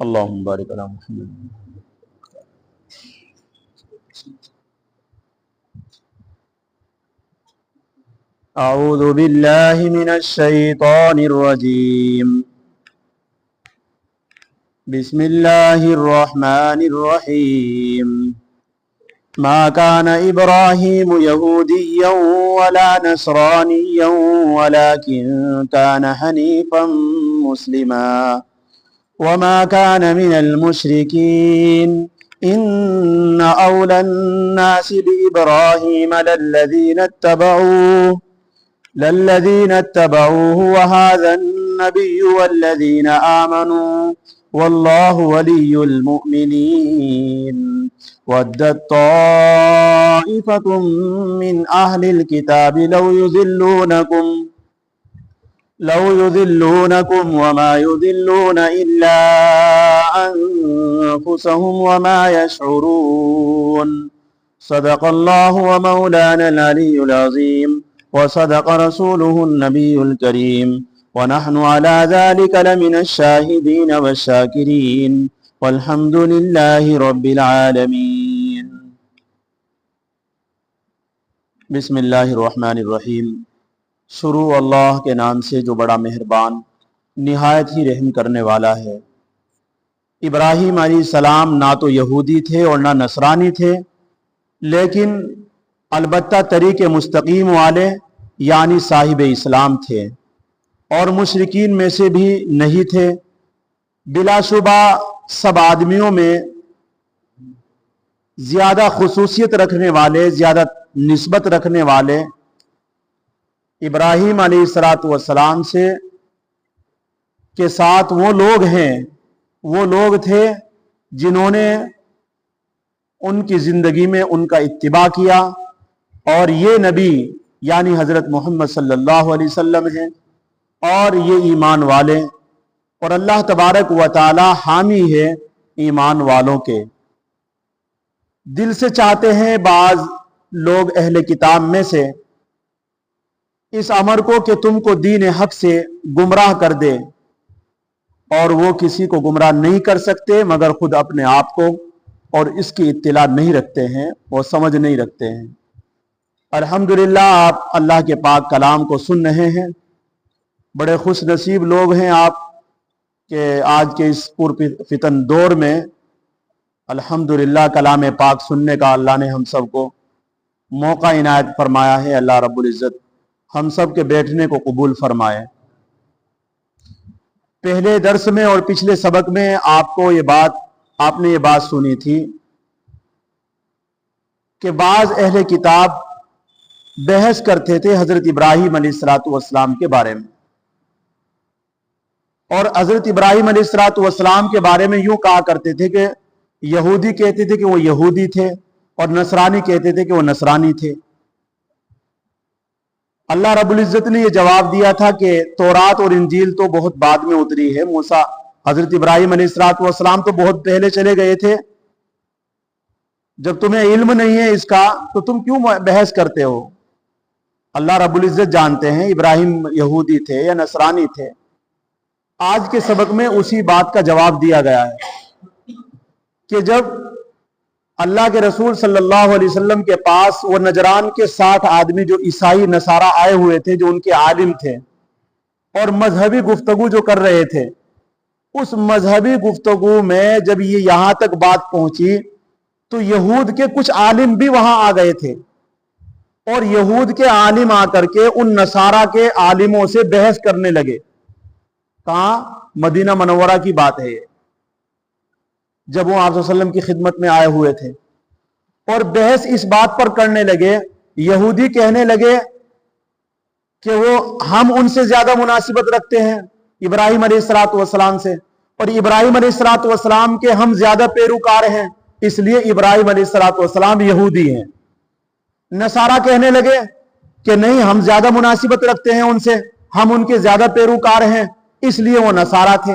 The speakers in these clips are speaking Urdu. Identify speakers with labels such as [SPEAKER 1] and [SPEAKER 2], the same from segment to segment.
[SPEAKER 1] اللهم بارك على محمد. أعوذ بالله من الشيطان الرجيم. بسم الله الرحمن الرحيم. ما كان إبراهيم يهوديا ولا نصرانيا ولكن كان حنيفا مسلما وما كان من المشركين إن أولى الناس بإبراهيم للذين اتبعوه وهذا النبي والذين آمنوا والله ولي المؤمنين. ودت طائفة من أهل الكتاب لو يذلونكم وما يذلون إلا أنفسهم وما يشعرون. صدق الله ومولانا العلي العظيم وصدق رسوله النبي الكريم ونحن على ذلك لمن الشاهدين والشاكرين والحمد لله رب العالمين. بسم الله الرحمن الرحيم. شروع اللہ کے نام سے جو بڑا مہربان نہایت ہی رحم کرنے والا ہے. ابراہیم علیہ السلام نہ تو یہودی تھے اور نہ نصرانی تھے، لیکن البتہ طریق مستقیم والے یعنی صاحب اسلام تھے اور مشرکین میں سے بھی نہیں تھے. بلا شبہ سب آدمیوں میں زیادہ خصوصیت رکھنے والے، زیادہ نسبت رکھنے والے ابراہیم علیہ السلام سے کے ساتھ وہ لوگ تھے جنہوں نے ان کی زندگی میں ان کا اتباع کیا، اور یہ نبی یعنی حضرت محمد صلی اللہ علیہ وسلم ہیں اور یہ ایمان والے، اور اللہ تبارک و تعالی حامی ہے ایمان والوں کے. دل سے چاہتے ہیں بعض لوگ اہل کتاب میں سے اس امر کو کہ تم کو دین حق سے گمراہ کر دے، اور وہ کسی کو گمراہ نہیں کر سکتے مگر خود اپنے آپ کو، اور اس کی اطلاع نہیں رکھتے ہیں، وہ سمجھ نہیں رکھتے ہیں. الحمدللہ آپ اللہ کے پاک کلام کو سن رہے ہیں. بڑے خوش نصیب لوگ ہیں آپ کہ آج کے اس پرفتن دور میں الحمدللہ کلام پاک سننے کا اللہ نے ہم سب کو موقع عنایت فرمایا ہے. اللہ رب العزت ہم سب کے بیٹھنے کو قبول فرمائے. پہلے درس میں اور پچھلے سبق میں آپ نے یہ بات سنی تھی کہ بعض اہل کتاب بحث کرتے تھے حضرت ابراہیم علیہ السلام کے بارے میں، اور حضرت ابراہیم علیہ السلام کے بارے میں یوں کہا کرتے تھے کہ یہودی کہتے تھے کہ وہ یہودی تھے اور نصرانی کہتے تھے کہ وہ نصرانی تھے. اللہ رب العزت نے یہ جواب دیا تھا کہ تورات اور انجیل تو بہت بعد میں اتری ہے. موسیٰ حضرت ابراہیم علیہ السلام تو بہت پہلے چلے گئے تھے. جب تمہیں علم نہیں ہے اس کا تو تم کیوں بحث کرتے ہو؟ اللہ رب العزت جانتے ہیں ابراہیم یہودی تھے یا نصرانی تھے. آج کے سبق میں اسی بات کا جواب دیا گیا ہے کہ جب اللہ کے رسول صلی اللہ علیہ وسلم کے پاس وہ نجران کے 60 آدمی جو عیسائی نصارہ آئے ہوئے تھے، جو ان کے عالم تھے اور مذہبی گفتگو جو کر رہے تھے، اس مذہبی گفتگو میں جب یہ یہاں تک بات پہنچی تو یہود کے کچھ عالم بھی وہاں آ گئے تھے، اور یہود کے عالم آ کر کے ان نصارہ کے عالموں سے بحث کرنے لگے. کہاں؟ مدینہ منورہ کی بات ہے یہ، جب وہ آپ صلی اللہ علیہ وسلم کی خدمت میں آئے ہوئے تھے، اور بحث اس بات پر کرنے لگے. یہودی کہنے لگے کہ ہم ان سے زیادہ مناسبت رکھتے ہیں ابراہیم علیہ السلام سے، اور ابراہیم علیہ السلام کے ہم زیادہ پیروکار ہیں، اس لیے ابراہیم علیہ السلام یہودی ہیں. نصارہ کہنے لگے کہ نہیں، ہم زیادہ مناسبت رکھتے ہیں ان سے، ہم ان کے زیادہ پیروکار ہیں، اس لیے وہ نصارہ تھے،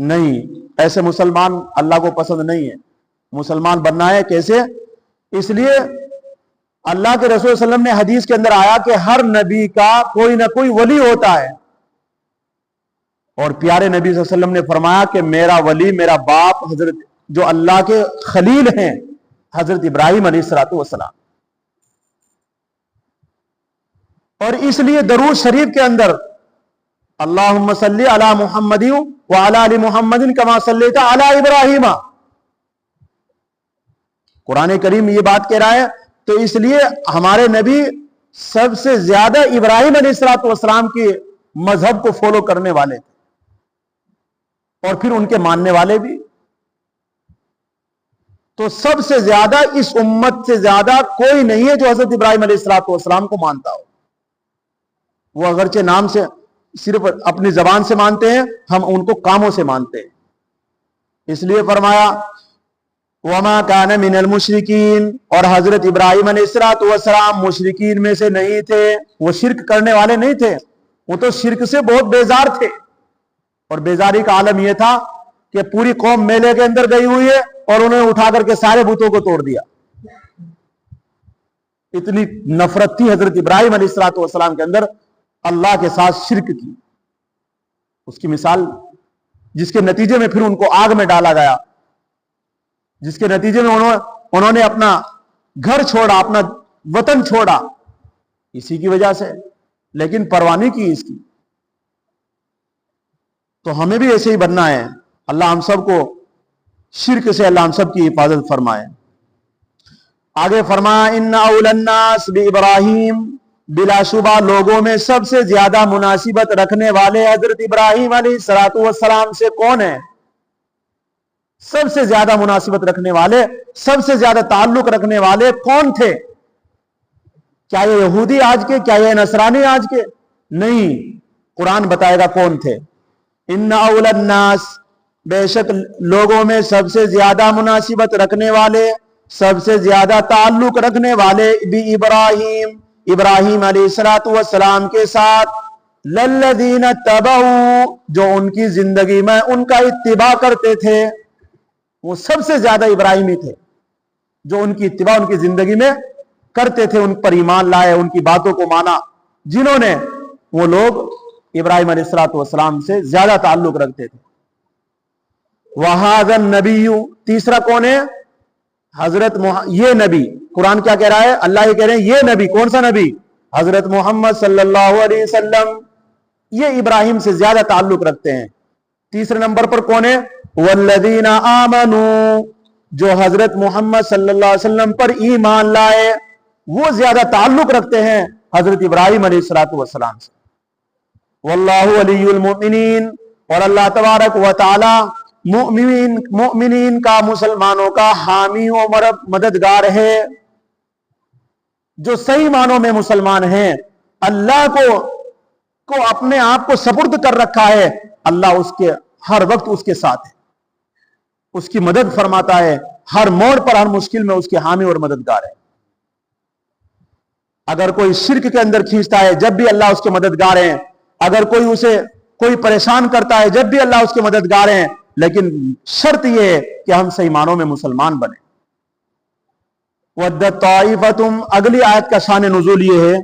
[SPEAKER 1] نہیں، ایسے مسلمان اللہ کو پسند نہیں ہے. مسلمان بننا ہے کیسے؟ اس لیے اللہ کے رسول صلی اللہ علیہ وسلم نے حدیث کے اندر آیا کہ ہر نبی کا کوئی نہ کوئی ولی ہوتا ہے، اور پیارے نبی صلی اللہ علیہ وسلم نے فرمایا کہ میرا ولی، میرا باپ، حضرت جو اللہ کے خلیل ہیں حضرت ابراہیم علیہ الصلوۃ والسلام. اور اس لیے درود شریف کے اندر اللہم صلی علی محمد وعلی آل محمد کما صلیت علی ابراہیم، قرآن کریم یہ بات کہہ رہا ہے. تو اس لیے ہمارے نبی سب سے زیادہ ابراہیم علیہ الصلوۃ والسلام کے مذہب کو فالو کرنے والے تھے، اور پھر ان کے ماننے والے بھی. تو سب سے زیادہ اس امت سے زیادہ کوئی نہیں ہے جو حضرت ابراہیم علیہ الصلوۃ والسلام کو مانتا ہو. وہ اگرچہ نام سے صرف اپنی زبان سے مانتے ہیں، ہم ان کو کاموں سے مانتے ہیں. اس لیے فرمایا وما کان من المشرکین، اور حضرت ابراہیم علیہ الصلوۃ والسلام مشرکین میں سے نہیں تھے. وہ شرک کرنے والے نہیں تھے، وہ تو شرک سے بہت بیزار تھے. اور بیزاری کا عالم یہ تھا کہ پوری قوم میلے کے اندر گئی ہوئی ہے اور انہیں اٹھا کر کے سارے بتوں کو توڑ دیا. اتنی نفرت تھی حضرت ابراہیم علیہ الصلوۃ والسلام کے اندر اللہ کے ساتھ شرک کی. اس کی مثال جس کے نتیجے میں پھر ان کو آگ میں ڈالا گیا، جس کے نتیجے میں انہوں نے اپنا گھر چھوڑا، اپنا وطن چھوڑا، اسی کی وجہ سے. لیکن پرواہ نہیں کی اس کی. تو ہمیں بھی ایسے ہی بننا ہے. اللہ ہم سب کو شرک سے اللہ ہم سب کی حفاظت فرمائے. آگے فرمایا ان اول الناس بابراہیم، بلا شبہ لوگوں میں سب سے زیادہ مناسبت رکھنے والے حضرت ابراہیم علیہ الصلوۃ والسلام سے کون ہے؟ سب سے زیادہ مناسبت رکھنے والے، سب سے زیادہ تعلق رکھنے والے کون تھے؟ کیا یہ یہودی آج کے؟ کیا یہ نصرانی آج کے؟ نہیں، قرآن بتائے گا کون تھے. ان اول الناس، بے شک لوگوں میں سب سے زیادہ مناسبت رکھنے والے، سب سے زیادہ تعلق رکھنے والے بھی ابراہیم علیہ الصلوۃ والسلام کے ساتھ، للذین اتبعوا، جو ان کی زندگی میں ان کا اتباع کرتے تھے. وہ سب سے زیادہ ابراہیمی تھے جو ان کی اتباع ان کی زندگی میں کرتے تھے، ان پر ایمان لائے، ان کی باتوں کو مانا. جنہوں نے، وہ لوگ ابراہیم علیہ الصلوۃ والسلام سے زیادہ تعلق رکھتے تھے. وَهَذَا النَّبِيُّ، تیسرا کون ہے؟ حضرت یہ نبی. قرآن کیا کہہ رہا ہے؟ اللہ یہ کہہ رہے ہیں یہ نبی. کون سا نبی؟ حضرت محمد صلی اللہ علیہ وسلم. یہ ابراہیم سے زیادہ تعلق رکھتے ہیں. تیسرے نمبر پر کون ہے؟ والذین آمنوا، جو حضرت محمد صلی اللہ علیہ وسلم پر ایمان لائے، وہ زیادہ تعلق رکھتے ہیں حضرت ابراہیم علیہ الصلوۃ والسلام سے. واللہ ولی المؤمنین، اور اللہ تبارک و تعالی مؤمنین کا، مسلمانوں کا حامی و مددگار ہے. جو صحیح معنوں میں مسلمان ہیں، اللہ کو اپنے آپ کو سپرد کر رکھا ہے، اللہ اس کے ہر وقت اس کے ساتھ ہے، اس کی مدد فرماتا ہے. ہر موڑ پر، ہر مشکل میں اس کے حامی اور مددگار ہے. اگر کوئی شرک کے اندر کھینچتا ہے، جب بھی اللہ اس کے مددگار ہیں. اگر کوئی پریشان کرتا ہے، جب بھی اللہ اس کے مددگار ہیں. لیکن شرط یہ ہے کہ ہم صحیح معنوں میں مسلمان بنیں. وَدَّتْ طَائِفَةٌ، اگلی آیت کا شان نزول یہ ہے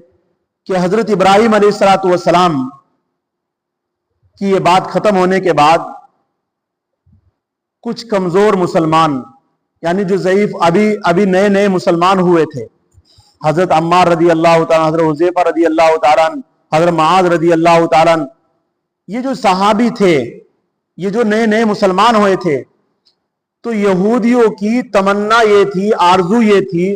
[SPEAKER 1] کہ حضرت ابراہیم علیہ الصلوۃ والسلام کی یہ بات ختم ہونے کے بعد کچھ کمزور مسلمان، یعنی جو ضعیف، ابھی نئے مسلمان ہوئے تھے، حضرت عمار رضی اللہ تعالیٰ، حضرت حذیفہ رضی اللہ تعالیٰ، حضرت معاذ رضی اللہ تعالیٰ، یہ جو صحابی تھے، یہ جو نئے مسلمان ہوئے تھے، تو یہودیوں کی تمنا یہ تھی، آرزو یہ تھی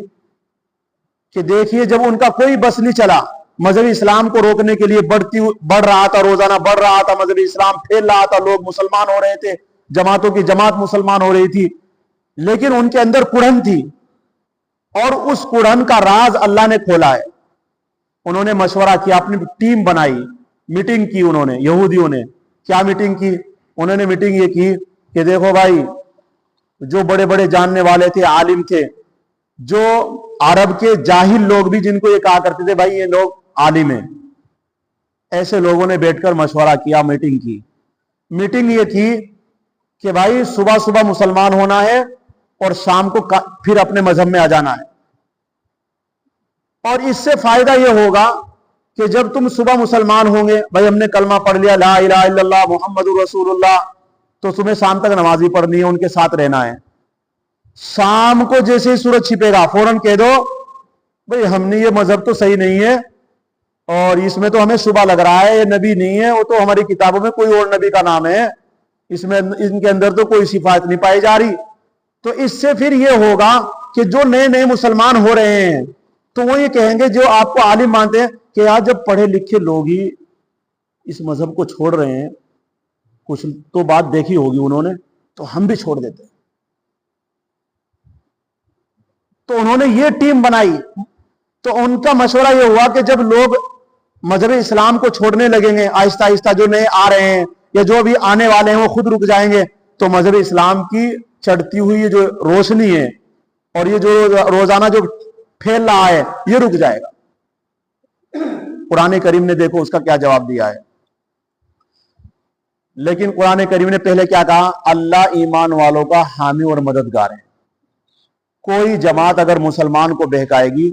[SPEAKER 1] کہ دیکھیے جب ان کا کوئی بس نہیں چلا، مذہب اسلام کو روکنے کے لیے بڑھ رہا تھا، روزانہ بڑھ رہا تھا، مذہب اسلام پھیل رہا تھا، لوگ مسلمان ہو رہے تھے، جماعتوں کی جماعت مسلمان ہو رہی تھی، لیکن ان کے اندر کڑھن تھی. اور اس کڑھن کا راز اللہ نے کھولا ہے. انہوں نے مشورہ کیا، اپنی ٹیم بنائی، میٹنگ کی. انہوں نے، یہودیوں نے کیا میٹنگ کی؟ انہوں نے میٹنگ یہ کی کہ دیکھو بھائی، جو بڑے بڑے جاننے والے تھے، عالم تھے، جو عرب کے جاہل لوگ بھی جن کو یہ کہا کرتے تھے بھائی یہ لوگ عالم ہیں، ایسے لوگوں نے بیٹھ کر مشورہ کیا، میٹنگ کی. میٹنگ یہ تھی کہ بھائی صبح صبح مسلمان ہونا ہے اور شام کو پھر اپنے مذہب میں آ جانا ہے. اور اس سے فائدہ یہ ہوگا کہ جب تم صبح مسلمان ہوں گے، بھائی ہم نے کلمہ پڑھ لیا لا الہ الا اللہ محمد رسول اللہ، تو تمہیں شام تک نماز ہی پڑھنی ہے، ان کے ساتھ رہنا ہے. شام کو جیسے ہی سورج چھپے گا فوراً کہہ دو بھئی ہم نے یہ مذہب تو صحیح نہیں ہے، اور اس میں تو ہمیں شبہ لگ رہا ہے، یہ نبی نہیں ہے، وہ تو ہماری کتابوں میں کوئی اور نبی کا نام ہے، اس میں ان کے اندر تو کوئی صفات نہیں پائی جا رہی. تو اس سے پھر یہ ہوگا کہ جو نئے نئے مسلمان ہو رہے ہیں تو وہ یہ کہیں گے، جو آپ کو عالم مانتے ہیں، کہ یار جب پڑھے لکھے لوگ ہی اس مذہب کو چھوڑ رہے ہیں، کچھ تو بات دیکھی ہوگی انہوں نے، تو ہم بھی چھوڑ دیتے ہیں. تو انہوں نے یہ ٹیم بنائی. تو ان کا مشورہ یہ ہوا کہ جب لوگ مذہب اسلام کو چھوڑنے لگیں گے آہستہ آہستہ، جو نئے آ رہے ہیں یا جو بھی آنے والے ہیں وہ خود رک جائیں گے، تو مذہب اسلام کی چڑھتی ہوئی یہ جو روشنی ہے اور یہ جو روزانہ جو پھیل رہا ہے یہ رک جائے گا. قرآن کریم نے دیکھو اس کا کیا جواب دیا ہے. لیکن قرآن کریم نے پہلے کیا کہا؟ اللہ ایمان والوں کا حامی اور مددگار ہے. کوئی جماعت اگر مسلمان کو بہکائے گی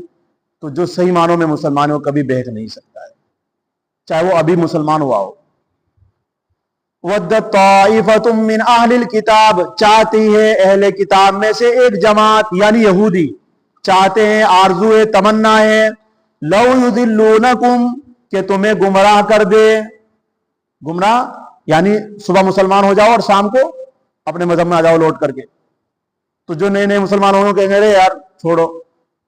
[SPEAKER 1] تو جو صحیح معنوں میں مسلمان ہو کبھی بہک نہیں سکتا ہے، چاہے وہ ابھی مسلمان ہوا ہو. وَدَّتْ طَائِفَةٌ مِّنْ أَهْلِ الْكِتَابِ، چاہتی ہے اہل کتاب میں سے ایک جماعت یعنی یہودی، چاہتے ہیں، آرزو ہے، تمنا ہے، لَوْ يُضِلُّونَكُمْ، کہ تمہیں گمراہ کر دے. گمراہ یعنی صبح مسلمان ہو جاؤ اور شام کو اپنے مذہب میں آ جاؤ لوٹ کر کے. تو جو نئے نئے مسلمان ہوں گے کہیں گے یار چھوڑو،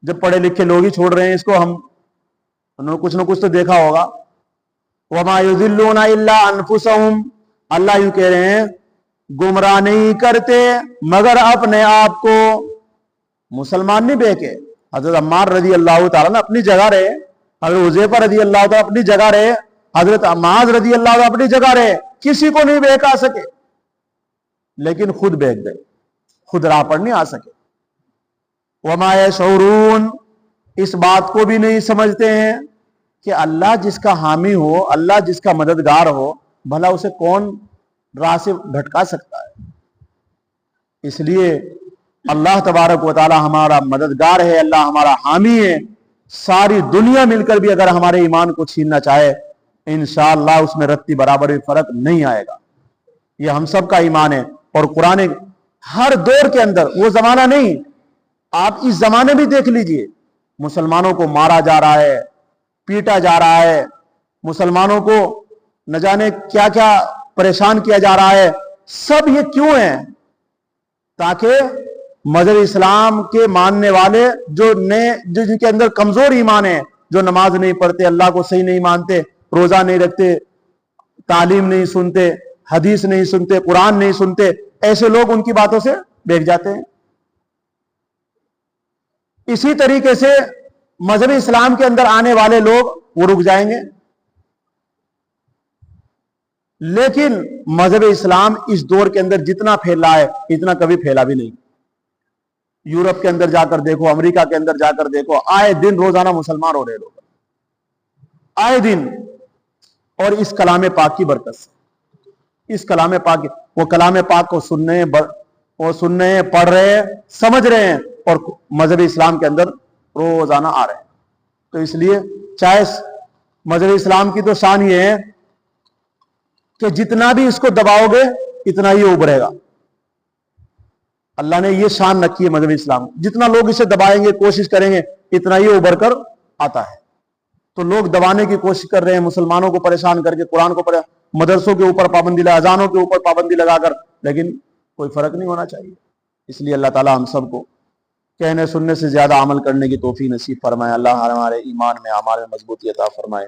[SPEAKER 1] جب پڑھے لکھے لوگ ہی چھوڑ رہے ہیں اس کو، انہوں نے کچھ نہ کچھ تو دیکھا ہوگا. وَمَا يُضِلُّونَ إِلَّا أَنفُسَهُمْ، اللہ یوں کہہ رہے ہیں گمراہ نہیں کرتے مگر اپنے آپ کو. مسلمان نہیں بہکے. حضرت عمار رضی اللہ تعالیٰ نے اپنی جگہ رہے، حضرت حذیفہ رضی اللہ تعالیٰ اپنی جگہ رہے، حضرت معاذ رضی اللہ تعالیٰ اپنی جگہ رہے، کسی کو نہیں بہکا سکے، لیکن خود بہک گئے، خود راہ پر نہیں آ سکے. وَمَا يَشْعُرُونَ، اس بات کو بھی نہیں سمجھتے ہیں کہ اللہ جس کا حامی ہو، اللہ جس کا مددگار ہو، بھلا اسے کون راہ سے بھٹکا سکتا ہے. اس لیے اللہ تبارک و تعالی ہمارا مددگار ہے، اللہ ہمارا حامی ہے. ساری دنیا مل کر بھی اگر ہمارے ایمان کو چھیننا چاہے انشاءاللہ اس میں رتی برابر بھی فرق نہیں آئے گا. یہ ہم سب کا ایمان ہے. اور قرآن ہر دور کے اندر، وہ زمانہ نہیں، آپ اس زمانے بھی دیکھ لیجئے، مسلمانوں کو مارا جا رہا ہے، پیٹا جا رہا ہے، مسلمانوں کو نہ جانے کیا کیا پریشان کیا جا رہا ہے. سب یہ کیوں ہیں؟ تاکہ مذہب اسلام کے ماننے والے جو جن کے اندر کمزور ایمان ہے، جو نماز نہیں پڑھتے، اللہ کو صحیح نہیں مانتے، روزہ نہیں رکھتے، تعلیم نہیں سنتے، حدیث نہیں سنتے، قرآن نہیں سنتے، ایسے لوگ ان کی باتوں سے بہک جاتے ہیں. اسی طریقے سے مذہب اسلام کے اندر آنے والے لوگ وہ رک جائیں گے. لیکن مذہب اسلام اس دور کے اندر جتنا پھیلا ہے اتنا کبھی پھیلا بھی نہیں. یورپ کے اندر جا کر دیکھو، امریکہ کے اندر جا کر دیکھو، آئے دن روزانہ مسلمان ہو رہے لوگ، آئے دن. اور اس کلام پاک کی برکت سے، اس کلام پاک، وہ کلام پاک کو سننے ہیں، پڑھ رہے ہیں، سمجھ رہے ہیں، اور مذہب اسلام کے اندر روزانہ آ رہے ہیں. تو اس لیے چاہے مذہب اسلام کی تو شان یہ ہے کہ جتنا بھی اس کو دباؤ گے اتنا ہی ابھرے گا. اللہ نے یہ شان رکھی ہے مذہب اسلام، جتنا لوگ اسے دبائیں گے، کوشش کریں گے، اتنا ہی ابھر کر آتا ہے. تو لوگ دبانے کی کوشش کر رہے ہیں، مسلمانوں کو پریشان کر کے، قرآن کو مدرسوں کے اوپر پابندی لگا، اذانوں کے اوپر پابندی لگا کر، لیکن کوئی فرق نہیں ہونا چاہیے. اس لیے اللہ تعالی ہم سب کو کہنے سننے سے زیادہ عمل کرنے کی توفیق نصیب فرمائے. اللہ ہمارے ایمان میں، اعمال میں مضبوطی عطا فرمائے.